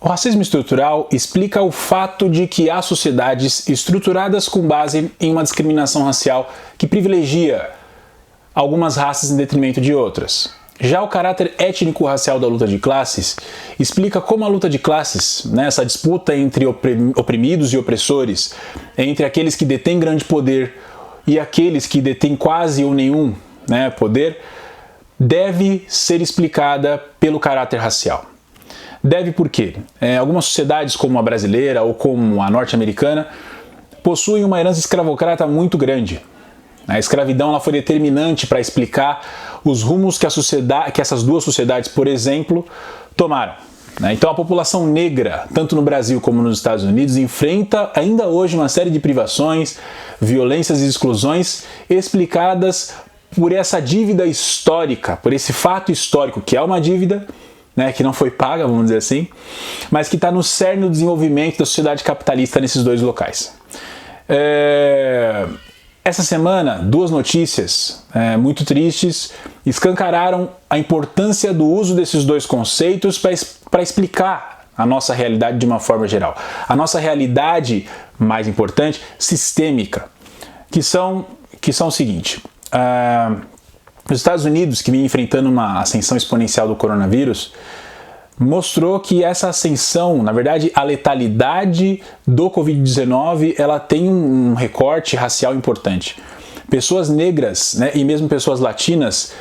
O racismo estrutural explica o fato de que há sociedades estruturadas com base em uma discriminação racial que privilegia algumas raças em detrimento de outras. Já o caráter étnico-racial da luta de classes explica como a luta de classes, essa disputa entre oprimidos e opressores, entre aqueles que detêm grande poder e aqueles que detêm quase ou nenhum poder, deve ser explicada pelo caráter racial. Deve porque algumas sociedades como a brasileira ou como a norte-americana possuem uma herança escravocrata muito grande. A escravidão ela foi determinante para explicar os rumos que essas duas sociedades, por exemplo, tomaram. Então a população negra, tanto no Brasil como nos Estados Unidos, enfrenta ainda hoje uma série de privações, violências e exclusões explicadas por essa dívida histórica, por esse fato histórico que é uma dívida, que não foi paga, vamos dizer assim, mas que está no cerne do desenvolvimento da sociedade capitalista nesses dois locais. Essa semana, duas notícias muito tristes escancararam a importância do uso desses dois conceitos para explicar a nossa realidade de uma forma geral. A nossa realidade, mais importante, sistêmica, que são o seguinte. Os Estados Unidos, que vinha enfrentando uma ascensão exponencial do coronavírus, mostrou que essa ascensão, na verdade, a letalidade do Covid-19, ela tem um recorte racial importante. Pessoas negras, e mesmo pessoas latinas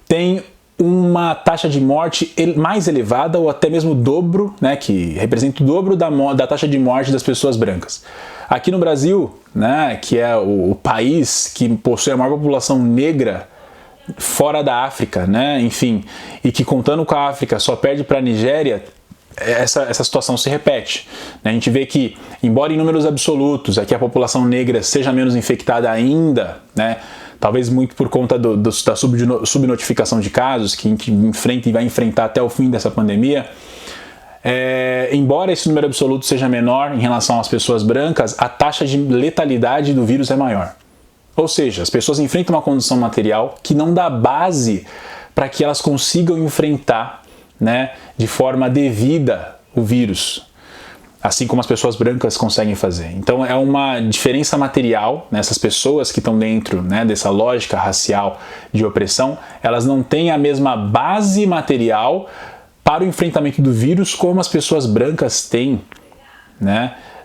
têm uma taxa de morte mais elevada, ou até mesmo o dobro, que representa o dobro da taxa de morte das pessoas brancas. Aqui no Brasil, que é o país que possui a maior população negra fora da África, enfim, e que contando com a África só perde para a Nigéria, essa situação se repete. A gente vê que, embora em números absolutos aqui a população negra seja menos infectada ainda, talvez muito por conta da subnotificação de casos que a gente enfrenta e vai enfrentar até o fim dessa pandemia, embora esse número absoluto seja menor em relação às pessoas brancas, a taxa de letalidade do vírus é maior. Ou seja, as pessoas enfrentam uma condição material que não dá base para que elas consigam enfrentar de forma devida o vírus, assim como as pessoas brancas conseguem fazer. Então é uma diferença material, essas pessoas que estão dentro dessa lógica racial de opressão, elas não têm a mesma base material para o enfrentamento do vírus como as pessoas brancas têm,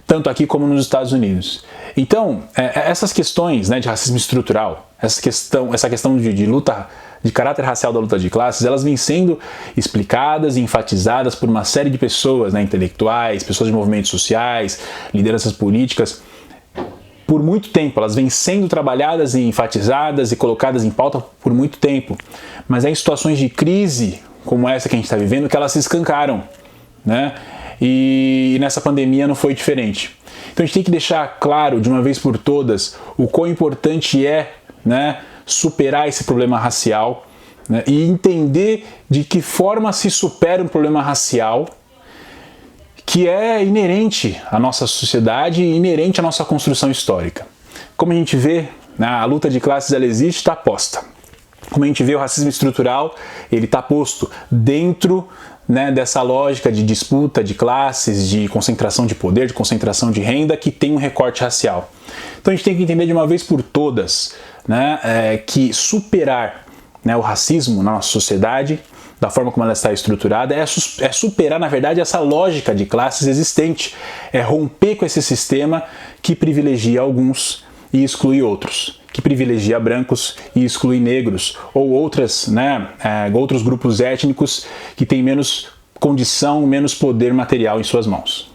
tanto aqui como nos Estados Unidos. Então, essas questões de racismo estrutural, essa questão de luta, de caráter racial da luta de classes, elas vêm sendo explicadas e enfatizadas por uma série de pessoas, intelectuais, pessoas de movimentos sociais, lideranças políticas, por muito tempo. Elas vêm sendo trabalhadas e enfatizadas e colocadas em pauta por muito tempo. Mas é em situações de crise como essa que a gente está vivendo que elas se escancaram, E nessa pandemia não foi diferente. Então a gente tem que deixar claro de uma vez por todas o quão importante é superar esse problema racial e entender de que forma se supera um problema racial que é inerente à nossa sociedade e inerente à nossa construção histórica. Como a gente vê, a luta de classes ela existe, está posta. Como a gente vê, o racismo estrutural ele está posto dentro dessa lógica de disputa de classes, de concentração de poder, de concentração de renda, que tem um recorte racial. Então a gente tem que entender de uma vez por todas que superar o racismo na nossa sociedade, da forma como ela está estruturada, é superar, na verdade, essa lógica de classes existente, é romper com esse sistema que privilegia alguns e exclui outros, que privilegia brancos e exclui negros, ou outros grupos étnicos que têm menos condição, menos poder material em suas mãos.